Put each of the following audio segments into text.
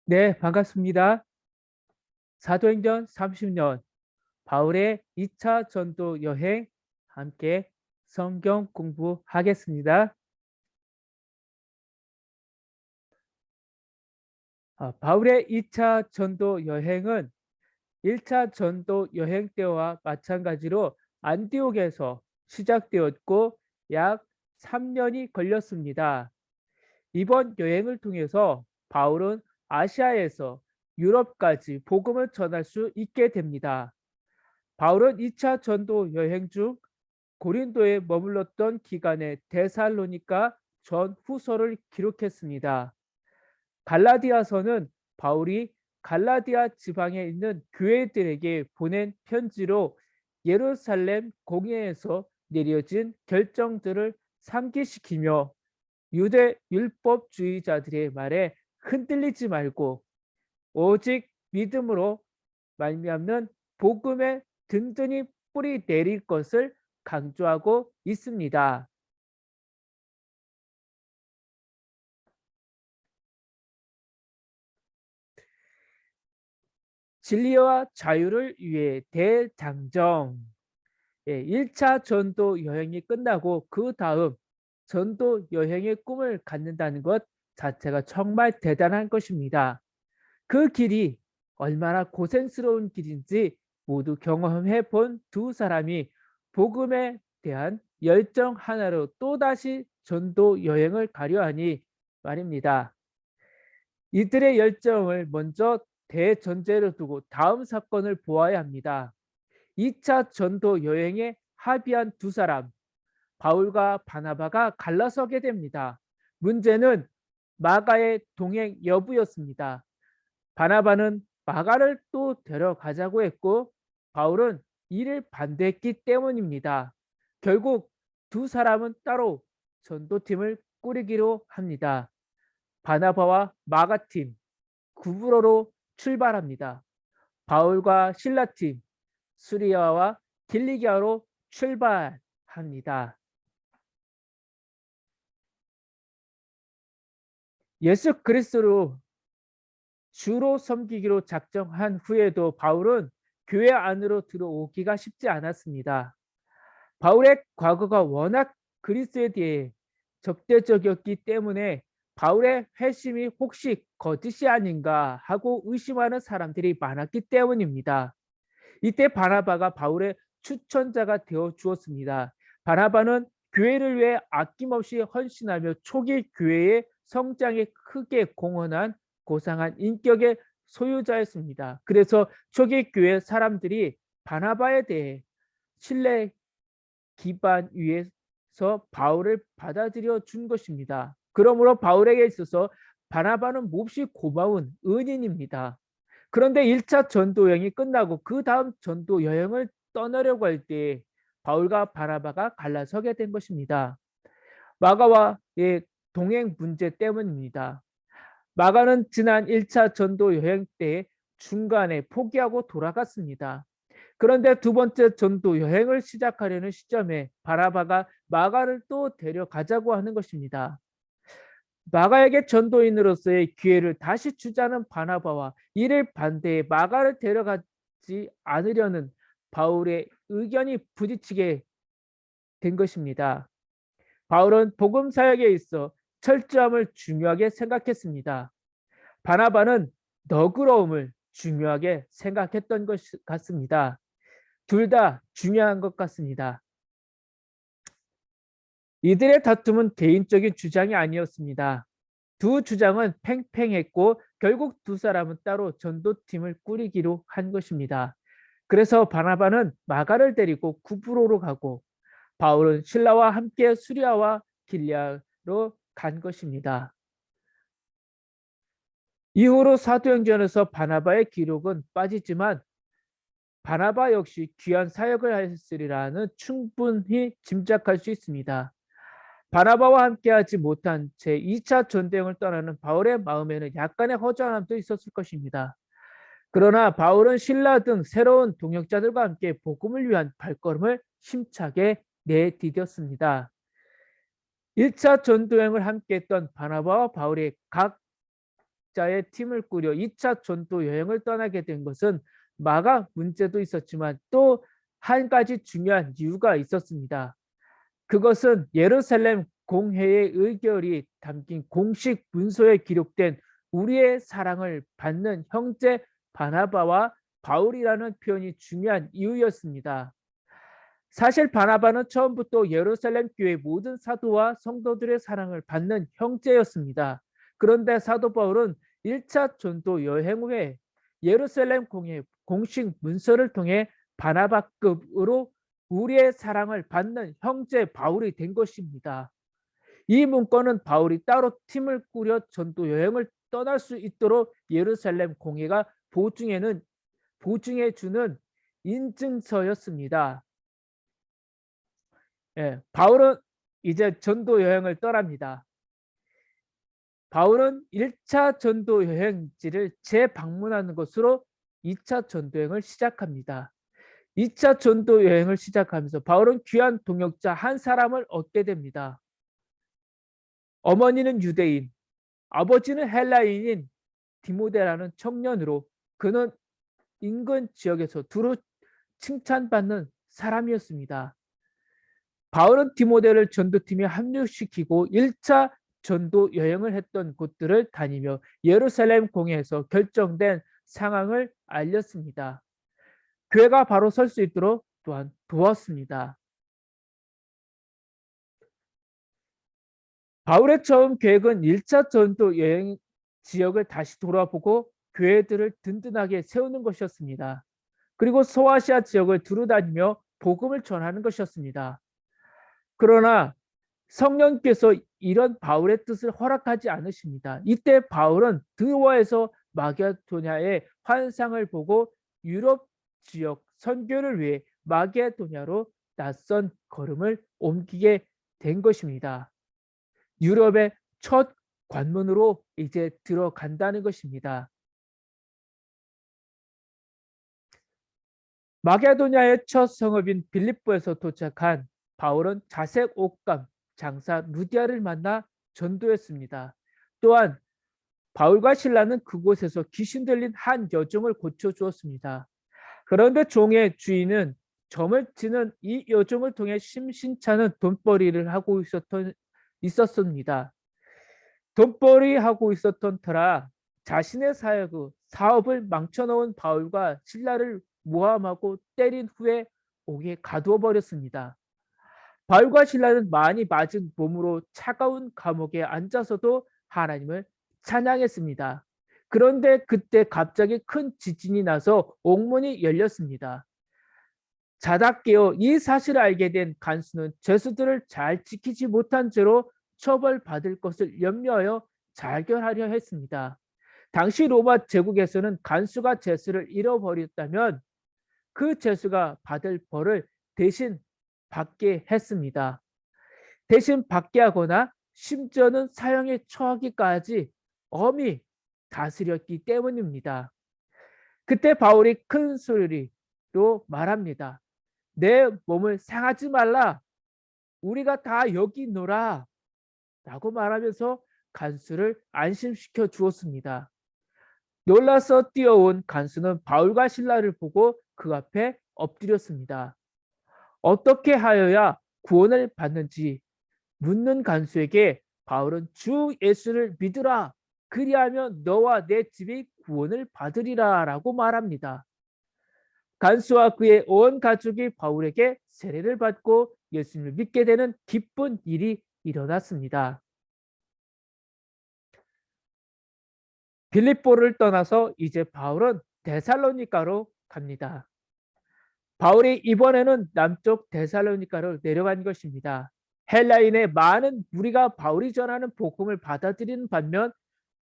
네, 반갑습니다. 사도행전 30년 바울의 2차 전도 여행 함께 성경 공부하겠습니다. 바울의 2차 전도 여행은 1차 전도 여행 때와 마찬가지로 안디옥에서 시작되었고 약 3년이 걸렸습니다. 이번 여행을 통해서 바울은 아시아에서 유럽까지 복음을 전할 수 있게 됩니다. 바울은 2차 전도 여행 중 고린도에 머물렀던 기간에 데살로니가 전후서를 기록했습니다. 갈라디아서는 바울이 갈라디아 지방에 있는 교회들에게 보낸 편지로 예루살렘 공회에서 내려진 결정들을 상기시키며 유대 율법주의자들의 말에 흔들리지 말고 오직 믿음으로 말미암는 복음에 든든히 뿌리 내릴 것을 강조하고 있습니다. 진리와 자유를 위해 대장정. 1차 전도 여행이 끝나고 그 다음 전도 여행의 꿈을 갖는다는 것 자체가 정말 대단한 것입니다. 그 길이 얼마나 고생스러운 길인지 모두 경험해 본 두 사람이 복음에 대한 열정 하나로 또다시 전도 여행을 가려 하니 말입니다. 이들의 열정을 먼저 대전제로 두고 다음 사건을 보아야 합니다. 2차 전도 여행에 합의한 두 사람, 바울과 바나바가 갈라서게 됩니다. 문제는 마가의 동행 여부였습니다. 바나바는 마가를 또 데려가자고 했고 바울은 이를 반대했기 때문입니다. 결국 두 사람은 따로 전도팀을 꾸리기로 합니다. 바나바와 마가팀 구브로로 출발합니다. 바울과 신라팀 수리아와 길리기아로 출발합니다. 예수 그리스도로 주로 섬기기로 작정한 후에도 바울은 교회 안으로 들어오기가 쉽지 않았습니다. 바울의 과거가 워낙 그리스도에 대해 적대적이었기 때문에 바울의 회심이 혹시 거짓이 아닌가 하고 의심하는 사람들이 많았기 때문입니다. 이때 바나바가 바울의 추천자가 되어 주었습니다. 바나바는 교회를 위해 아낌없이 헌신하며 초기 교회의 성장에 크게 공헌한 고상한 인격의 소유자였습니다. 그래서 초기 교회 사람들이 바나바에 대해 신뢰 기반 위에서 바울을 받아들여 준 것입니다. 그러므로 바울에게 있어서 바나바는 몹시 고마운 은인입니다. 그런데 1차 전도 여행이 끝나고 그 다음 전도 여행을 떠나려고 할 때 바울과 바나바가 갈라서게 된 것입니다. 마가와의 동행 문제 때문입니다. 마가는 지난 1차 전도 여행 때 중간에 포기하고 돌아갔습니다. 그런데 두 번째 전도 여행을 시작하려는 시점에 바나바가 마가를 또 데려가자고 하는 것입니다. 마가에게 전도인으로서의 기회를 다시 주자는 바나바와 이를 반대해 마가를 데려가지 않으려는 바울의 의견이 부딪히게 된 것입니다. 바울은 복음 사역에 있어 철저함을 중요하게 생각했습니다. 바나바는 너그러움을 중요하게 생각했던 것 같습니다. 둘 다 중요한 것 같습니다. 이들의 다툼은 개인적인 주장이 아니었습니다. 두 주장은 팽팽했고 결국 두 사람은 따로 전도팀을 꾸리기로 한 것입니다. 그래서 바나바는 마가를 데리고 구브로로 가고 바울은 신라와 함께 수리아와 길리아로 간 것입니다. 이후로 사도행전에서 바나바의 기록은 빠지지만 바나바 역시 귀한 사역을 하였으리라는 충분히 짐작할 수 있습니다. 바나바와 함께하지 못한 제 2차 전대행을 떠나는 바울의 마음에는 약간의 허전함도 있었을 것입니다. 그러나 바울은 신라 등 새로운 동역자들과 함께 복음을 위한 발걸음을 힘차게 내디뎠습니다. 1차 전도행을 함께했던 바나바와 바울이 각 동역자의 팀을 꾸려 2차 전도 여행을 떠나게 된 것은 마가 문제도 있었지만 또 한 가지 중요한 이유가 있었습니다. 그것은 예루살렘 공회의 의결이 담긴 공식 문서에 기록된 우리의 사랑을 받는 형제 바나바와 바울이라는 표현이 중요한 이유였습니다. 사실 바나바는 처음부터 예루살렘 교회 모든 사도와 성도들의 사랑을 받는 형제였습니다. 그런데 사도 바울은 1차 전도 여행 후에 예루살렘 공회 공식 문서를 통해 바나바급으로 우리의 사랑을 받는 형제 바울이 된 것입니다. 이 문건은 바울이 따로 팀을 꾸려 전도 여행을 떠날 수 있도록 예루살렘 공회가 보증해 주는 인증서였습니다. 바울은 이제 전도 여행을 떠납니다. 바울은 1차 전도 여행지를 재방문하는 것으로 2차 전도 여행을 시작합니다. 2차 전도 여행을 시작하면서 바울은 귀한 동역자 한 사람을 얻게 됩니다. 어머니는 유대인, 아버지는 헬라인인 디모데라는 청년으로 그는 인근 지역에서 두루 칭찬받는 사람이었습니다. 바울은 디모데를 전도팀에 합류시키고 1차 전도 여행을 했던 곳들을 다니며 예루살렘 공회에서 결정된 상황을 알렸습니다. 교회가 바로 설 수 있도록 또한 도왔습니다. 바울의 처음 계획은 1차 전도 여행 지역을 다시 돌아보고 교회들을 든든하게 세우는 것이었습니다. 그리고 소아시아 지역을 두루다니며 복음을 전하는 것이었습니다. 그러나 성령께서 이런 바울의 뜻을 허락하지 않으십니다. 이때 바울은 드로아에서 마게도냐의 환상을 보고 유럽 지역 선교를 위해 마게도냐로 낯선 걸음을 옮기게 된 것입니다. 유럽의 첫 관문으로 이제 들어간다는 것입니다. 마게도냐의 첫 성읍인 빌립보에서 도착한 바울은 자색 옷감 장사 루디아를 만나 전도했습니다. 또한 바울과 실라는 그곳에서 귀신 들린 한 여종을 고쳐주었습니다. 그런데 종의 주인은 점을 치는 이 여종을 통해 심신찮은 돈벌이를 하고 있었습니다. 돈벌이 하고 있었던 터라 자신의 사업을 망쳐놓은 바울과 실라를 모함하고 때린 후에 옥에 가두어 버렸습니다. 바울과 실라는 많이 맞은 몸으로 차가운 감옥에 앉아서도 하나님을 찬양했습니다. 그런데 그때 갑자기 큰 지진이 나서 옥문이 열렸습니다. 자다 깨어 이 사실을 알게 된 간수는 죄수들을 잘 지키지 못한 죄로 처벌받을 것을 염려하여 자결하려 했습니다. 당시 로마 제국에서는 간수가 죄수를 잃어버렸다면 그 죄수가 받을 벌을 대신 받게 했습니다. 대신 받게 하거나 심지어는 사형에 처하기까지 엄히 다스렸기 때문입니다. 그때 바울이 큰 소리로 말합니다. 내 몸을 상하지 말라. 우리가 다 여기 있노라. 라고 말하면서 간수를 안심시켜 주었습니다. 놀라서 뛰어온 간수는 바울과 실라를 보고 그 앞에 엎드렸습니다. 어떻게 하여야 구원을 받는지 묻는 간수에게 바울은 주 예수를 믿으라. 그리하면 너와 내 집이 구원을 받으리라 라고 말합니다. 간수와 그의 온 가족이 바울에게 세례를 받고 예수님을 믿게 되는 기쁜 일이 일어났습니다. 빌립보를 떠나서 이제 바울은 데살로니가로 갑니다. 바울이 이번에는 남쪽 데살로니가로 내려간 것입니다. 헬라인의 많은 무리가 바울이 전하는 복음을 받아들이는 반면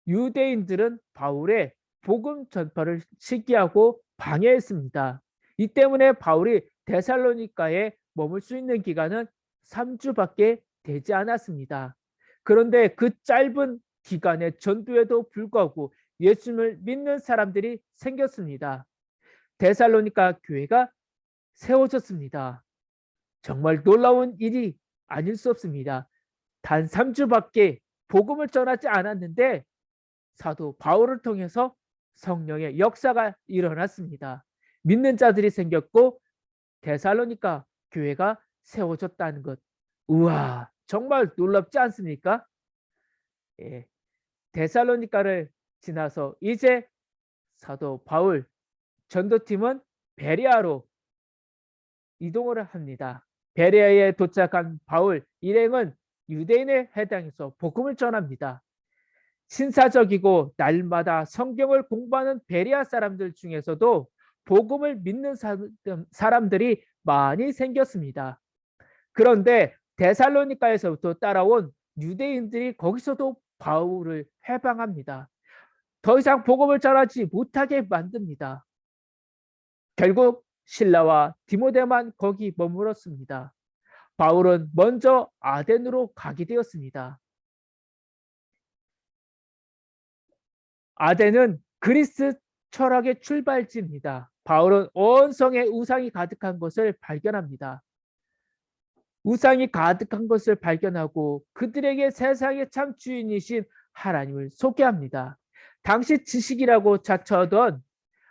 유대인들은 바울의 복음 전파를 시기하고 방해했습니다. 이 때문에 바울이 데살로니가에 머물 수 있는 기간은 3주밖에 되지 않았습니다. 그런데 그 짧은 기간의 전도에도 불구하고 예수님을 믿는 사람들이 생겼습니다. 데살로니가 교회가 세워졌습니다. 정말 놀라운 일이 아닐 수 없습니다. 단 3주밖에 복음을 전하지 않았는데 사도 바울을 통해서 성령의 역사가 일어났습니다. 믿는 자들이 생겼고 데살로니가 교회가 세워졌다는 것. 우와, 정말 놀랍지 않습니까? 예, 데살로니가를 지나서 이제 사도 바울 전도팀은 베레아로 이동을 합니다. 베레아에 도착한 바울 일행은 유대인의 회당에서 복음을 전합니다. 신사적이고 날마다 성경을 공부하는 베레아 사람들 중에서도 복음을 믿는 사람들이 많이 생겼습니다. 그런데 데살로니가에서부터 따라온 유대인들이 거기서도 바울을 해방합니다. 더 이상 복음을 전하지 못하게 만듭니다. 결국 실라와 디모데만 거기 머물렀습니다. 바울은 먼저 아덴으로 가게 되었습니다. 아덴은 그리스 철학의 출발지입니다. 바울은 온 성에 우상이 가득한 것을 발견합니다. 우상이 가득한 것을 발견하고 그들에게 세상의 참 주인이신 하나님을 소개합니다. 당시 지식이라고 자처하던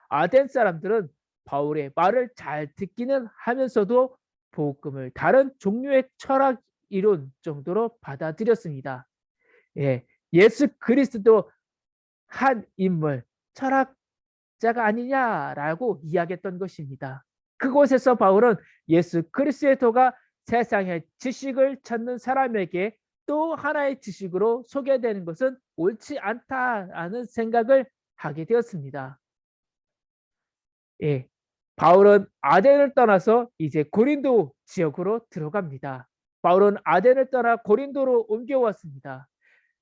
아덴 사람들은 바울의 말을 잘 듣기는 하면서도 복음을 다른 종류의 철학 이론 정도로 받아들였습니다. 예, 예수 그리스도 한 인물, 철학자가 아니냐라고 이야기했던 것입니다. 그곳에서 바울은 예수 그리스도가 세상의 지식을 찾는 사람에게 또 하나의 지식으로 소개되는 것은 옳지 않다라는 생각을 하게 되었습니다. 예, 바울은 아덴을 떠나서 이제 고린도 지역으로 들어갑니다. 바울은 아덴을 떠나 고린도로 옮겨왔습니다.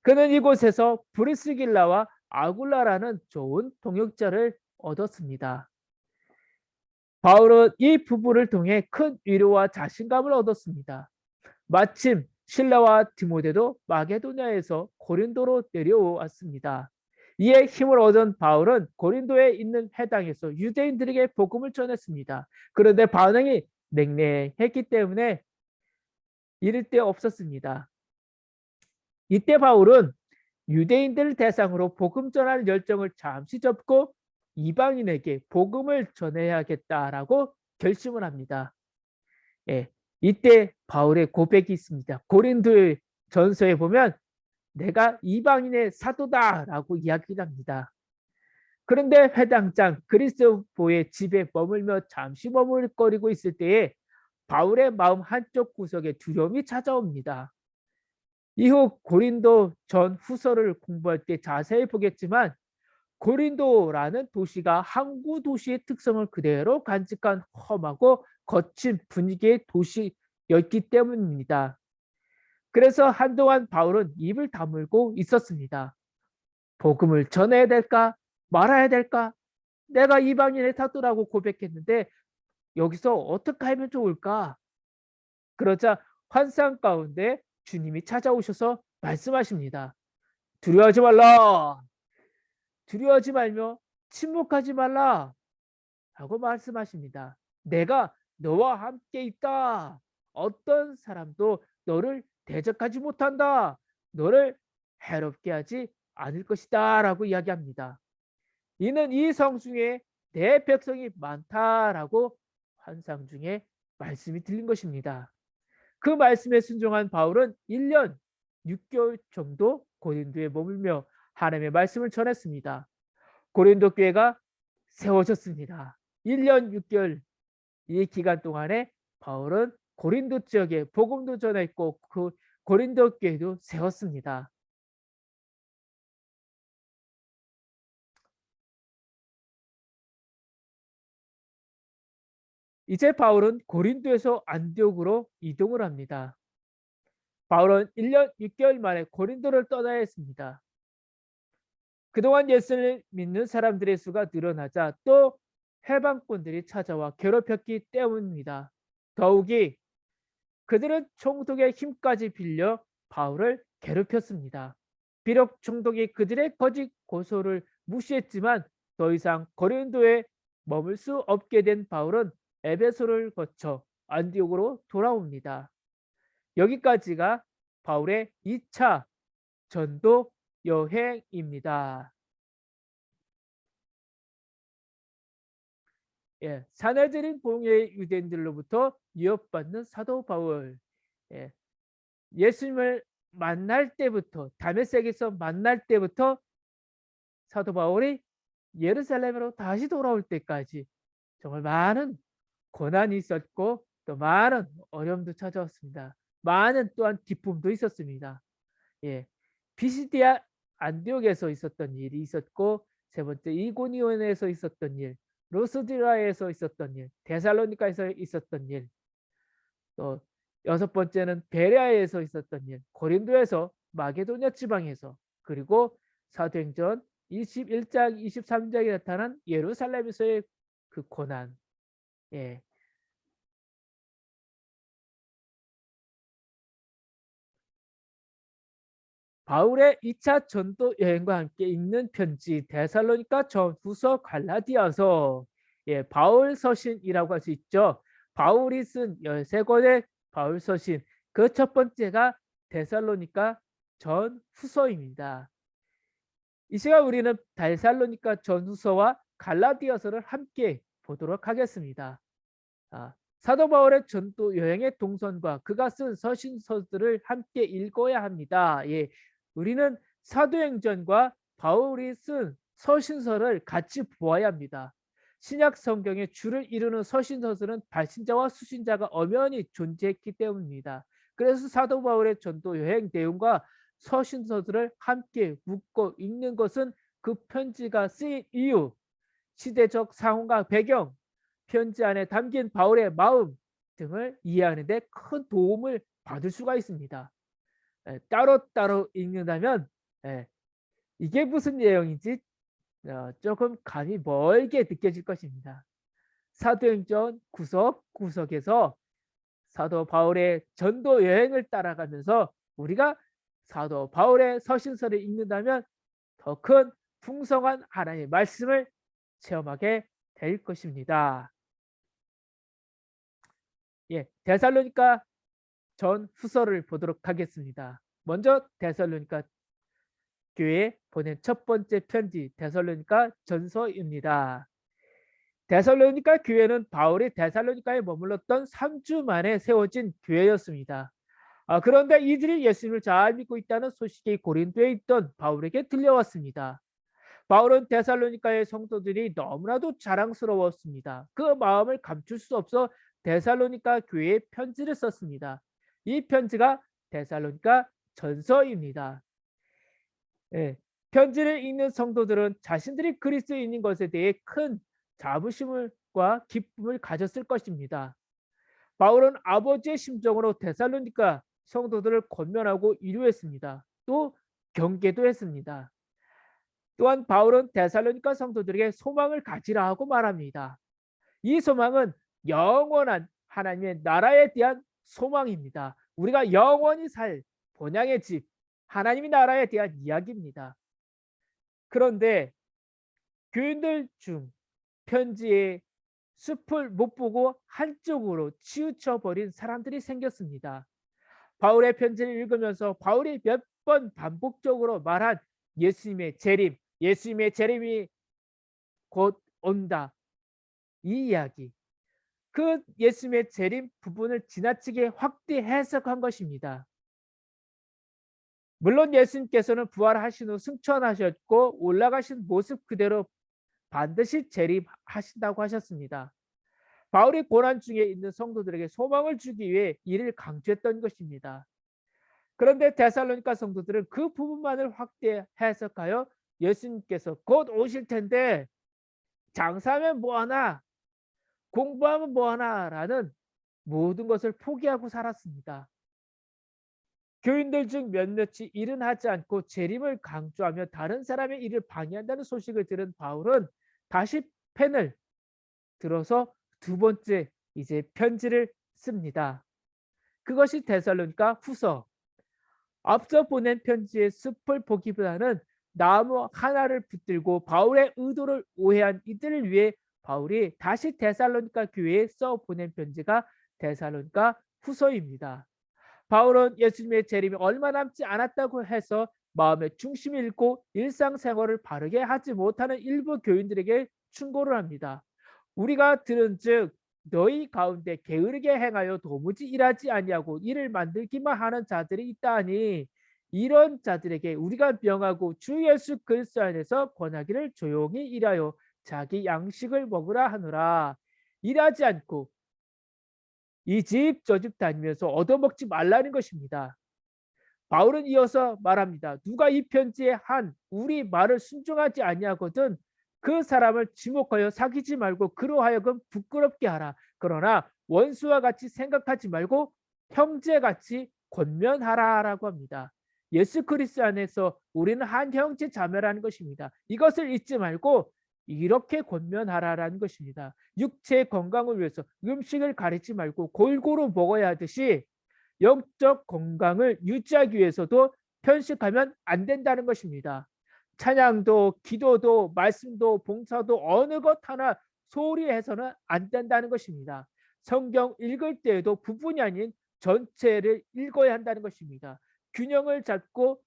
그는 이곳에서 브리스길라와 아굴라라는 좋은 동역자를 얻었습니다. 바울은 이 부부를 통해 큰 위로와 자신감을 얻었습니다. 마침 실라와 디모데도 마게도냐에서 고린도로 내려왔습니다. 이에 힘을 얻은 바울은 고린도에 있는 회당에서 유대인들에게 복음을 전했습니다. 그런데 반응이 냉랭했기 때문에 이를 데 없었습니다. 이때 바울은 유대인들 대상으로 복음 전할 열정을 잠시 접고 이방인에게 복음을 전해야겠다라고 결심을 합니다. 예, 이때 바울의 고백이 있습니다. 고린도의 전서에 보면 내가 이방인의 사도다라고 이야기를 합니다. 그런데 회당장 그리스도의 집에 머물며 잠시 머물거리고 있을 때에 바울의 마음 한쪽 구석에 두려움이 찾아옵니다. 이후 고린도 전 후서를 공부할 때 자세히 보겠지만 고린도라는 도시가 항구 도시의 특성을 그대로 간직한 험하고 거친 분위기의 도시였기 때문입니다. 그래서 한동안 바울은 입을 다물고 있었습니다. 복음을 전해야 될까 말아야 될까? 내가 이방인의 사도라고 고백했는데 여기서 어떻게 하면 좋을까? 그러자 환상 가운데 주님이 찾아오셔서 말씀하십니다. 두려워하지 말라. 두려워하지 말며 침묵하지 말라. 라고 말씀하십니다. 내가 너와 함께 있다. 어떤 사람도 너를 대적하지 못한다. 너를 해롭게 하지 않을 것이다. 라고 이야기합니다. 이는 이 성중에 내 백성이 많다라고 환상 중에 말씀이 들린 것입니다. 그 말씀에 순종한 바울은 1년 6개월 정도 고린도에 머물며 하나님의 말씀을 전했습니다. 고린도 교회가 세워졌습니다. 1년 6개월 이 기간 동안에 바울은 고린도 지역에 복음도 전했고 그 고린도 교회도 세웠습니다. 이제 바울은 고린도에서 안디옥으로 이동을 합니다. 바울은 1년 6개월 만에 고린도를 떠나야 했습니다. 그동안 예수를 믿는 사람들의 수가 늘어나자 또 해방꾼들이 찾아와 괴롭혔기 때문입니다. 더욱이 그들은 총독의 힘까지 빌려 바울을 괴롭혔습니다. 비록 총독이 그들의 거짓 고소를 무시했지만 더 이상 고린도에 머물 수 없게 된 바울은 에베소를 거쳐 안디옥으로 돌아옵니다. 여기까지가 바울의 2차 전도 여행입니다. 예, 사내들인 봉해의 유대인들로부터 위협받는 사도 바울. 예, 예수님을 만날 때부터 다메섹에서 만날 때부터 사도 바울이 예루살렘으로 다시 돌아올 때까지 정말 많은 고난이 있었고 또 많은 어려움도 찾아왔습니다. 많은 또한 기쁨도 있었습니다. 예, 비시디아 안디옥에서 있었던 일이 있었고 세 번째 이고니온에서 있었던 일, 로스드라에서 있었던 일, 데살로니카에서 있었던 일, 또 여섯 번째는 베레아에서 있었던 일, 고린도에서 마게도냐 지방에서, 그리고 사도행전 21장 23장에 나타난 예루살렘에서의 그 고난. 예. 바울의 2차 전도 여행과 함께 읽는 편지 데살로니가 전후서 갈라디아서. 예, 바울 서신이라고 할 수 있죠. 바울이 쓴 13권의 바울 서신, 그 첫 번째가 데살로니가 전후서입니다. 이 시간 우리는 데살로니가 전후서와 갈라디아서를 함께 보도록 하겠습니다. 사도 바울의 전도 여행의 동선과 그가 쓴 서신서들을 함께 읽어야 합니다. 예, 우리는 사도행전과 바울이 쓴 서신서를 같이 보아야 합니다. 신약 성경의 주를 이루는 서신서들은 발신자와 수신자가 엄연히 존재했기 때문입니다. 그래서 사도 바울의 전도 여행 내용과 서신서들을 함께 묶어 읽는 것은 그 편지가 쓰인 이유, 시대적 상황과 배경, 편지 안에 담긴 바울의 마음 등을 이해하는 데 큰 도움을 받을 수가 있습니다. 따로따로 읽는다면 이게 무슨 내용인지 조금 감이 멀게 느껴질 것입니다. 사도행전 구석구석에서 사도 바울의 전도 여행을 따라가면서 우리가 사도 바울의 서신서를 읽는다면 더 큰 풍성한 하나님의 말씀을 체험하게 될 것입니다. 예, 데살로니가 전 후서를 보도록 하겠습니다. 먼저 데살로니가 교회에 보낸 첫 번째 편지 데살로니가 전서입니다. 데살로니가 교회는 바울이 데살로니가에 머물렀던 3주 만에 세워진 교회였습니다. 그런데 이들이 예수님을 잘 믿고 있다는 소식이 고린도에 있던 바울에게 들려왔습니다. 바울은 데살로니가의 성도들이 너무나도 자랑스러웠습니다. 그 마음을 감출 수 없어 데살로니가 교회에 편지를 썼습니다. 이 편지가 데살로니가 전서입니다. 예, 편지를 읽는 성도들은 자신들이 그리스도인인 것에 대해 큰 자부심과 기쁨을 가졌을 것입니다. 바울은 아버지의 심정으로 데살로니가 성도들을 권면하고 위로했습니다. 또 경계도 했습니다. 또한 바울은 데살로니가 성도들에게 소망을 가지라 하고 말합니다. 이 소망은 영원한 하나님의 나라에 대한 소망입니다. 우리가 영원히 살 본향의 집, 하나님의 나라에 대한 이야기입니다. 그런데 교인들 중 편지의 숲을 못 보고 한쪽으로 치우쳐 버린 사람들이 생겼습니다. 바울의 편지를 읽으면서 바울이 몇 번 반복적으로 말한 예수님의 재림, 예수님의 재림이 곧 온다, 이 이야기, 그 예수님의 재림 부분을 지나치게 확대 해석한 것입니다. 물론 예수님께서는 부활하신 후 승천하셨고 올라가신 모습 그대로 반드시 재림하신다고 하셨습니다. 바울이 고난 중에 있는 성도들에게 소망을 주기 위해 이를 강조했던 것입니다. 그런데 데살로니가 성도들은 그 부분만을 확대 해석하여 예수님께서 곧 오실 텐데 장사하면 뭐하나, 공부하면 뭐하나 라는 모든 것을 포기하고 살았습니다. 교인들 중 몇몇이 일은 하지 않고 재림을 강조하며 다른 사람의 일을 방해한다는 소식을 들은 바울은 다시 펜을 들어서 두 번째 이제 편지를 씁니다. 그것이 데살로니가 후서. 앞서 보낸 편지의 숲을 보기보다는 나무 하나를 붙들고 바울의 의도를 오해한 이들을 위해 바울이 다시 데살로니가 교회에 써 보낸 편지가 데살로니가 후서입니다. 바울은 예수님의 재림이 얼마 남지 않았다고 해서 마음의 중심을 잃고 일상생활을 바르게 하지 못하는 일부 교인들에게 충고를 합니다. 우리가 들은즉 너희 가운데 게으르게 행하여 도무지 일하지 아니하고 일을 만들기만 하는 자들이 있다니 이런 자들에게 우리가 명하고 주 예수 그리스도 안에서 권하기를 조용히 일하여 자기 양식을 먹으라 하노라. 일하지 않고 이 집 저 집 다니면서 얻어먹지 말라는 것입니다. 바울은 이어서 말합니다. 누가 이 편지에 한 우리 말을 순종하지 아니하거든 그 사람을 지목하여 사귀지 말고 그로 하여금 부끄럽게 하라. 그러나 원수와 같이 생각하지 말고 형제같이 권면하라라고 합니다. 예수 그리스도 안에서 우리는 한 형제 자매라는 것입니다. 이것을 잊지 말고 이렇게 권면하라라는 것입니다. 육체의 건강을 위해서 음식을 가리지 말고 골고루 먹어야 하듯이 영적 건강을 유지하기 위해서도 편식하면 안 된다는 것입니다. 찬양도 기도도 말씀도 봉사도 어느 것 하나 소홀히 해서는 안 된다는 것입니다. 성경 읽을 때에도 부분이 아닌 전체를 읽어야 한다는 것입니다. 균형을 잡고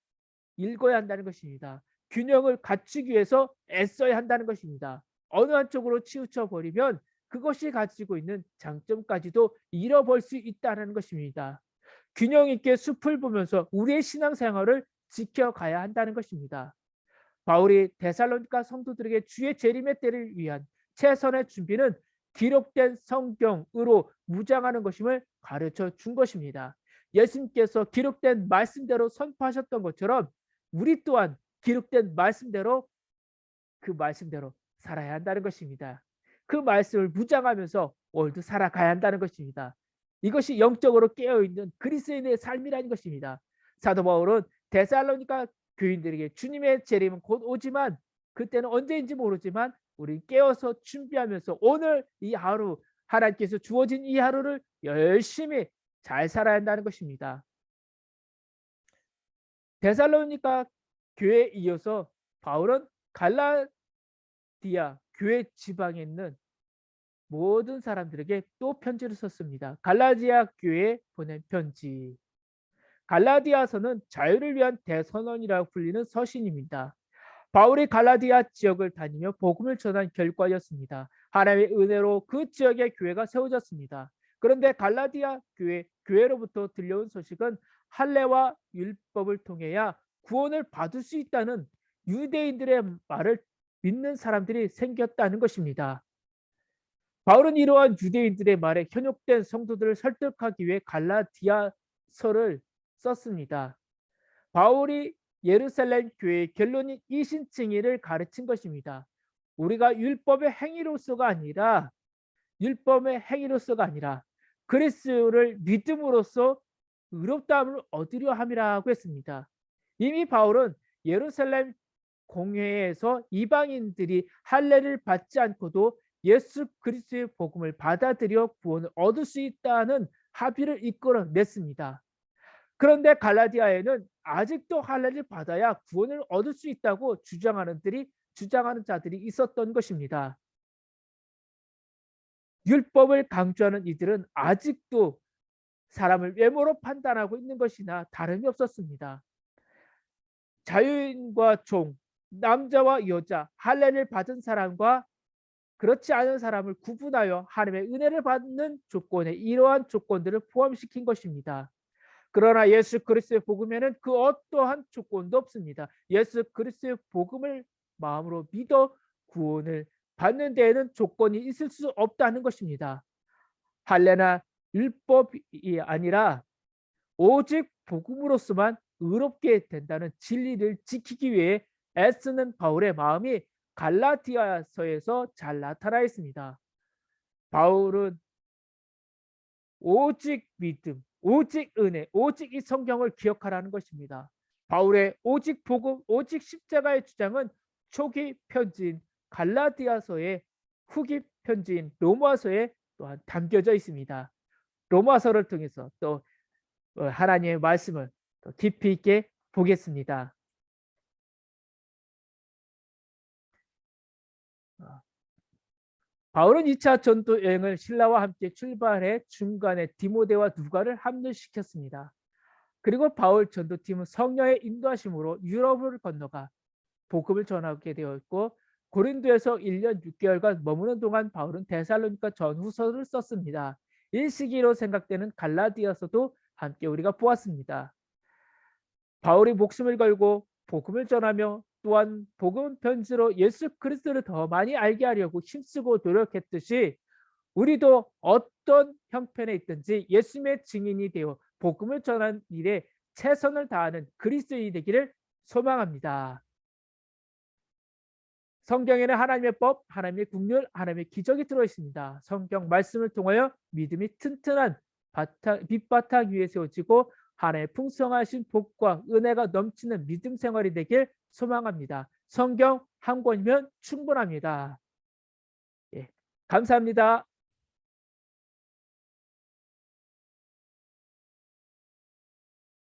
읽어야 한다는 것입니다. 균형을 갖추기 위해서 애써야 한다는 것입니다. 어느 한쪽으로 치우쳐 버리면 그것이 가지고 있는 장점까지도 잃어버릴 수 있다는 것입니다. 균형 있게 숲을 보면서 우리의 신앙생활을 지켜가야 한다는 것입니다. 바울이 데살로니가 성도들에게 주의 재림의 때를 위한 최선의 준비는 기록된 성경으로 무장하는 것임을 가르쳐 준 것입니다. 예수님께서 기록된 말씀대로 선포하셨던 것처럼 우리 또한 기록된 말씀대로 그 말씀대로 살아야 한다는 것입니다. 그 말씀을 무장하면서 오늘도 살아가야 한다는 것입니다. 이것이 영적으로 깨어있는 그리스도인의 삶이라는 것입니다. 사도 바울은 데살로니가 교인들에게 주님의 재림은 곧 오지만 그때는 언제인지 모르지만 우리 깨어서 준비하면서 오늘 이 하루 하나님께서 주어진 이 하루를 열심히 잘 살아야 한다는 것입니다. 데살로니가 교회에 이어서 바울은 갈라디아 교회 지방에 있는 모든 사람들에게 또 편지를 썼습니다. 갈라디아 교회에 보낸 편지. 갈라디아서는 자유를 위한 대선언이라고 불리는 서신입니다. 바울이 갈라디아 지역을 다니며 복음을 전한 결과였습니다. 하나님의 은혜로 그 지역에 교회가 세워졌습니다. 그런데 갈라디아 교회로부터 들려온 소식은 할례와 율법을 통해야 구원을 받을 수 있다는 유대인들의 말을 믿는 사람들이 생겼다는 것입니다. 바울은 이러한 유대인들의 말에 현혹된 성도들을 설득하기 위해 갈라디아서를 썼습니다. 바울이 예루살렘 교회의 결론인 이신칭의를 가르친 것입니다. 우리가 율법의 행위로서가 아니라 그리스도를 믿음으로써 의롭다함을 얻으려 함이라고 했습니다. 이미 바울은 예루살렘 공회에서 이방인들이 할례를 받지 않고도 예수 그리스도의 복음을 받아들여 구원을 얻을 수 있다는 합의를 이끌어냈습니다. 그런데 갈라디아에는 아직도 할례를 받아야 구원을 얻을 수 있다고 주장하는 자들이 있었던 것입니다. 율법을 강조하는 이들은 아직도 사람을 외모로 판단하고 있는 것이나 다름이 없었습니다. 자유인과 종, 남자와 여자, 할례를 받은 사람과 그렇지 않은 사람을 구분하여 하나님의 은혜를 받는 조건에 이러한 조건들을 포함시킨 것입니다. 그러나 예수 그리스도의 복음에는 그 어떠한 조건도 없습니다. 예수 그리스도의 복음을 마음으로 믿어 구원을 받는 데에는 조건이 있을 수 없다는 것입니다. 할례나 율법이 아니라 오직 복음으로서만 의롭게 된다는 진리를 지키기 위해 애쓰는 바울의 마음이 갈라디아서에서 잘 나타나 있습니다. 바울은 오직 믿음, 오직 은혜, 오직 이 성경을 기억하라는 것입니다. 바울의 오직 복음, 오직 십자가의 주장은 초기 편지인 갈라디아서의 후기 편지인 로마서에 또한 담겨져 있습니다. 로마서를 통해서 또 하나님의 말씀을 더 깊이 있게 보겠습니다. 바울은 2차 전도 여행을 신라와 함께 출발해 중간에 디모데와 누가를 합류시켰습니다. 그리고 바울 전도팀은 성령의 인도하심으로 유럽을 건너가 복음을 전하게 되었고 고린도에서 1년 6개월간 머무는 동안 바울은 데살로니가 전후서를 썼습니다. 이 시기로 생각되는 갈라디아서도 함께 우리가 보았습니다. 바울이 목숨을 걸고 복음을 전하며 또한 복음 편지로 예수 그리스도를 더 많이 알게 하려고 힘쓰고 노력했듯이 우리도 어떤 형편에 있든지 예수님의 증인이 되어 복음을 전하는 일에 최선을 다하는 그리스도인이 되기를 소망합니다. 성경에는 하나님의 법, 하나님의 국률, 하나님의 기적이 들어있습니다. 성경 말씀을 통하여 믿음이 튼튼한 밑바탕 위에 세워지고 하나님의 풍성하신 복과 은혜가 넘치는 믿음 생활이 되길 소망합니다. 성경 한 권이면 충분합니다. 예, 감사합니다.